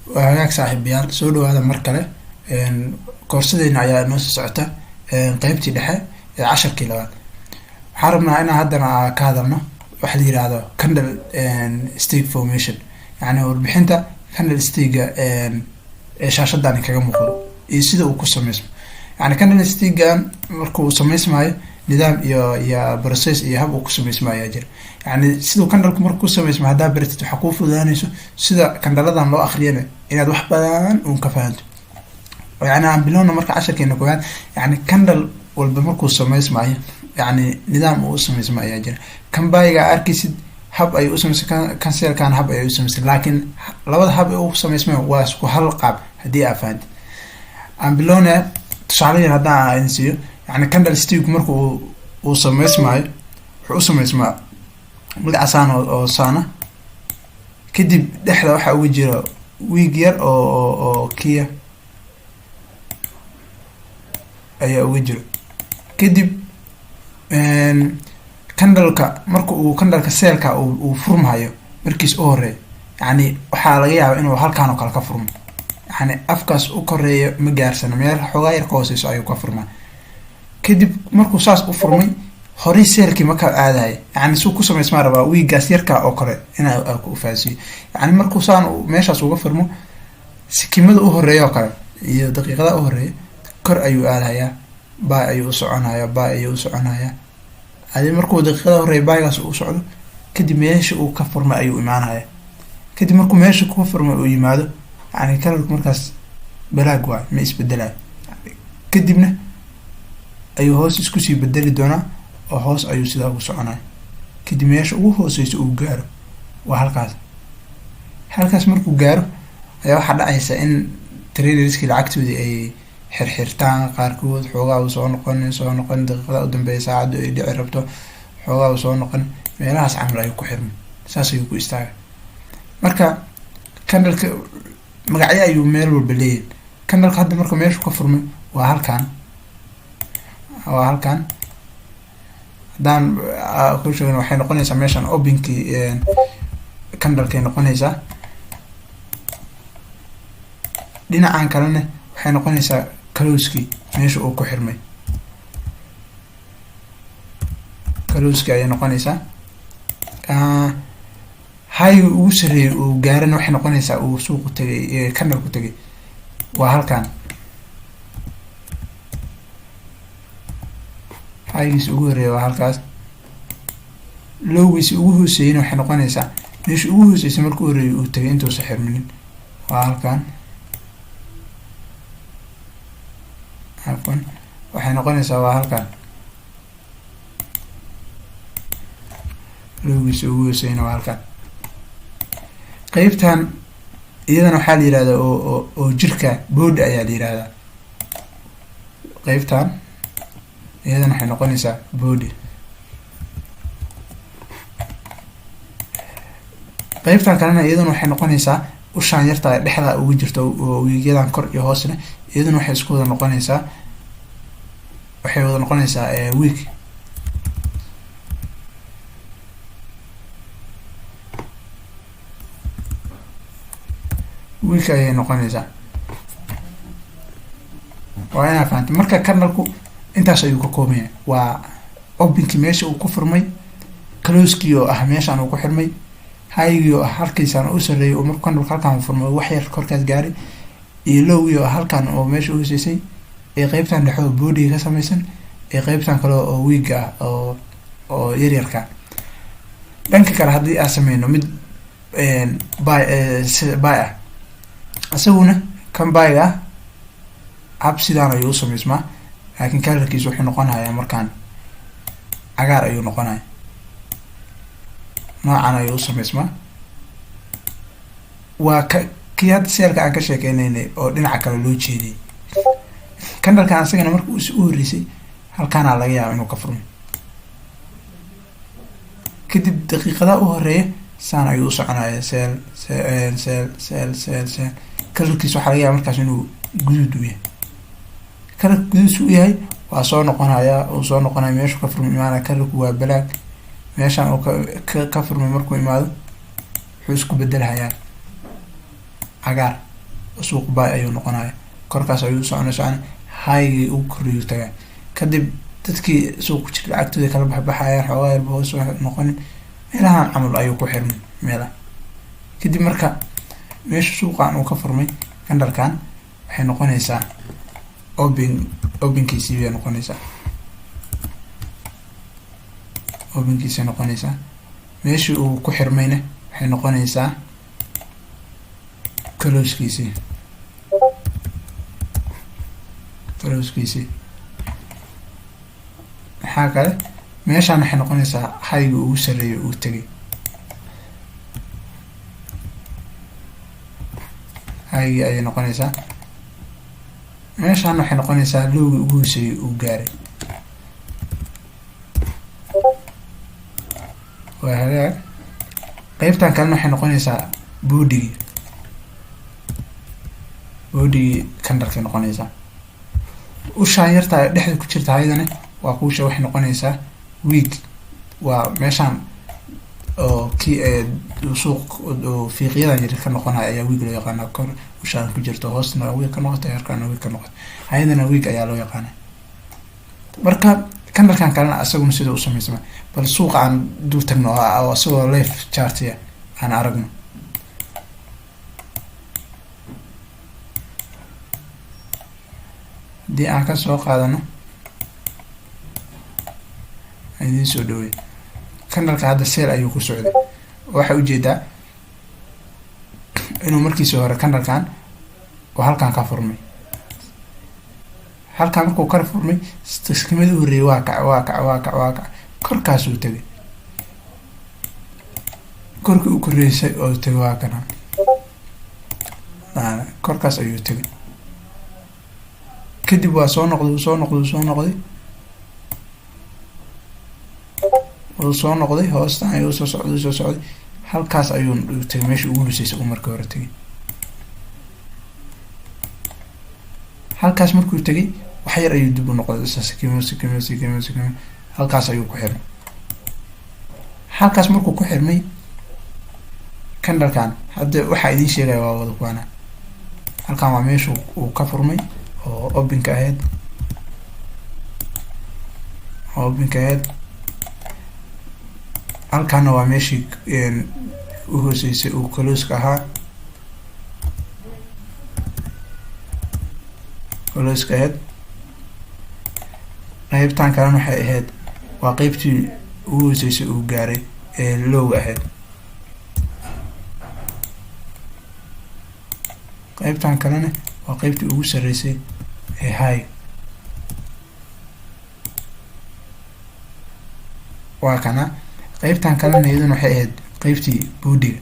وهاك صاحب يال سودو هذا مركله كورسدين ayaa noo socota qaybtii dhexe 10 kilowatt waxaan rabnaa inaan haddana ka hadalno waxa la yiraahdo candle stick formation yani warbixinta candle stick shaashadan kaga muuqdo iyo sida uu ku sameysmo yani candle stick markuu sameysmayo nidaam iyo process iyo hab uu ku sameysmayo jir yani sidoo candle markuu sameysmo hadaa baratid waxa ku fududaanayso sida candleadan loo akhriyana inaad wax badan uu ka fahanto يعني عم بلونا مركز 10 كيلو كمان يعني كندل والبمركو سميس معي يعني نظام وسميس معي أجر كم بايع أركيسد حب أي وسميس كان سير كان حب أي وسميس لكن لو حب وسميس معه واسكو حلقة هدي أفاد عم بلونا تشعرين هذا إنسيو يعني كندل ستيك مركو وسميس معي وسميس مع مد عسان أو صانة كدي دحلا وح وجرا ويجر أو كيا ayaa uga jiro kadib candleka marka uu candleka seelka uu furmayo markiis oo hore yani waxa laga yaabaa inuu halkaan oo kale ka furmo yani afkaas u koreeyo ma gaarsana meel xogaa yar qoosayso ayuu ka furmaa kadib markuu saas u furmay hore seelkii ma ka aadahay yani suu ku sameysmaa rabaa wiigaas yarka oo kore inaa ku faasiyo yani markuu saan meeshaas uga furmo sikimada u horeeyo kale iyo daqiiqada u horeeyo kor ayuu aadaya baa ayuu soconaya adi markuu daqiiqada hore baaygaas uu socdo kadib meesha uu ka furmay ayuu imaanaya kadib markuu meesha ku furmay uu yimaado yani kalarku markaas balaag waa ma isbedelayo kadibna ayuu hoos isku sii bedeli doonaa oo hoos ayuu sidaa ugu soconaya kadib meesha ugu hooseyso uu gaaro waa halkaas markuu gaaro ayaa waxaa dhacaysa in traderskii lacagtoodii ay xirxirtaan qaarkood xoogaa uu soo noqon daqiiqada u dambeeya saacadu ay dhici rabto xoogaa uu soo noqon meelahaas camal ayuu ku xirmay saas ayuu ku istaagay marka candleka magacyo ayuu meel walba leeyahay candleka hadda marka meeshu ka furmay waa halkaan haddaan ku sheegno waxay noqonaysaa meeshan openkii candlekay noqonaysaa dhinacan kalena waxay noqonaysaa closeki meesha uu ku xirmay closeki ayay noqonaysaa haygu ugu sareeyay uu gaarana waxay noqonaysaa uu suuqu tagay candleku tagay waa halkaan haygiisi ugu horeeya waa halkaas lowgiisi ugu hooseeyana waxay noqonaysaa meesha ugu hooseysa markuu horeeyay uu tagay intuusa xirminin waa halkaan waxay noqonaysaa waa halkaan lowgiisa ugu hooseyna waa halkaan qeybtan iyadana waxaa la yirahdaa oo jirka body ayaa la yirahdaa qeybtan iyadana waxay noqonaysaa body qeybtan kalena iyadana waxay noqonaysaa ushaan yartaa dhexda ugu jirto oo wiigyadan kor iyo hoosna iyadana waxay isku wada noqonaysaa week ayay noqonaysaa waa inaa fahamtay marka candleku intaas ayuu ka kooban yahay waa openkii meesha uu ku furmay closekii oo ah meeshaan uu ku xirmay haygii oo ah halkiisaan u sareeyay oo markuu candleku halkaan furmay wax yar korkaas gaaray iyo lowgii oo halkaan oo meesha u hooseysay ee qeybtan dhexdo body ka samaysan ee qeybtan kale oo wiiga ah oo yaryarka dhanka kale haddii aan sameyno mid buy ah isaguna kan buyga ah hab sidaan ayuu u sameysmaa laakiin kalarkiisu wuxuu noqonayaa markaan cagaar ayuu noqonaya noocan ayuu u sameysmaa waa kii hadda seelka aan ka sheekeynaynay oo dhinaca kale loo jeediyay candlekan asagana marka u horeysay halkaana laga yaaba inuu ka furmay kadib daqiiqada u horeeya saan ayuu u soconaya seel kalarkiisa waxaa laga yaaba markaas inuu guduud u yahay kalarka guduudsu u yahay waa soo noqonaya meeshu ka furmay imaanaya kalarku waa balaag meeshaan oo ka furmay markuu imaado wuxuu isku bedelahayaa cagaar suuq buy ayuu noqonaya, korkaas ayuu socon haygii ugu korreeyu tagaa. kadib dadkii suuq ku jira lacagtooda kala baxayaan, xoogaa yarba hoos noqonin, meelahan camal ayuu ku xirmay meelaha. kadib marka meesha suuqan uu ka furmay candlekan waxay noqonaysaa openkiisii bay noqonaysaa, openkiisay noqonaysaa. meeshii uu ku xirmayna waxay noqonaysaa closekiisii. maxaa kale meeshaan waxay noqonaysaa haygii ugu sareeyay uu tegay, haygii ayay noqonaysaa. meeshaan waxay noqonaysaa lowgii ugu hooseeyay uu gaaray. waa hagaag. qeybtan kalena waxay noqonaysaa boodigii candlekay noqonaysaa. ushaan yartaa dhexda ku jirta ayadana waa kuusha waxay noqonaysaa week. waa meeshaan oo kii suuq fiiqyadan yar ka noqonaya ayaa week loo yaqaana. kor ushaan ku jirto, hoosna week ka noqota, yarkaana week ka noqota, ayadana week ayaa loo yaqaana. marka candlekan kalena asaguna sida u samaysma, bal suuqa aan dul tagno oo asagoo live chartia aan aragno. haddii aan kasoo qaadano idiin soo dhawey candleka hadda seel ayuu ku socday. waxaa ujeedaa inuu markiisa hore candlekan oo halkan ka furmay, halkan markuu ka furmay skimada horeeyay waa kac korkaasuu tegay, korkii u koreysay oo tegay waa kana, korkaas ayuu tegay. kadib waa soo noqday hoostan ayuu soo socday halkaas ayuu tegay meesha ugu hooseysay uu markii hore tegay. halkaas markuu tegay wax yar ayuu dib u noqday, sikimo halkaas ayuu ku xirmay. halkaas markuu ku xirmay candlekan hadda waxaa idiin sheegaya waa wada kuwana. halkan waa meesha uu ka furmay oo openka ahayd, halkaana waa meeshii u hooseysay uu closeka ahaa, qeybtan kalena waxay ahayd waa qeybtii ugu hooseysay uu gaaray ee low ahayd. qeybtan kalena waa qeybtii ugu sareysay ee high. waa kana qeybtan kalena iyaduna waxay ahayd qeybtii boodiga.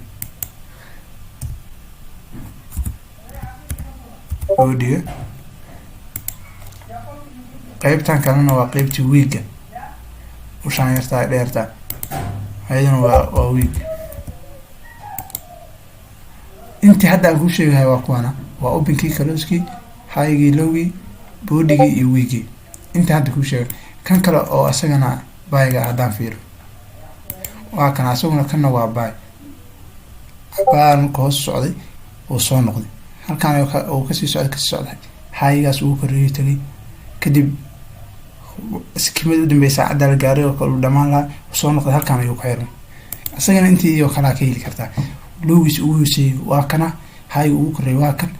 qeybtan kalena waa qeybtii wiiga, ushaan yartaa dheerta ayadana waa wiig. intii hadda aan kuu sheegahay waa kuwana, waa openkii, closeki, haygii, lowgii, boodigii iyo wiigii. intii hadda kuu sheegay. kan kale oo asagana buyga haddaan fiiro waa kana, asaguna kana waa buy. marka hoos socday uu soo noqday, halkaan uu kasii socday haygaas ugu koreeyay tagay. kadib skimada u dambeysa cadda la gaaray oo kale u dhamaan lahaa soo noqday, halkaan ayuu ku xirmay. asagana intii oo kalaa ka heli kartaa. lowgiis ugu hooseeyay waa kana, hayga ugu koreeyay waa kan,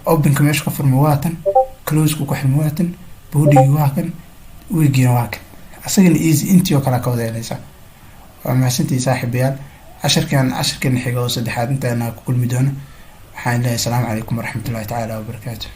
openka meesha ka furmay waa tan, closeka ku xirmay waa tan, boodigi waa kan, wiigiina waa kan. asagana easy intii oo kalaa ka wada helaysaa. waa mahadsantihiin saaxiibayaal. cashirkeena xiga oo saddexaad intaana ku kulmi doono. waxaan leeyahay asalaamu calaykum waraxmatullahi tacaala wabarakaatu.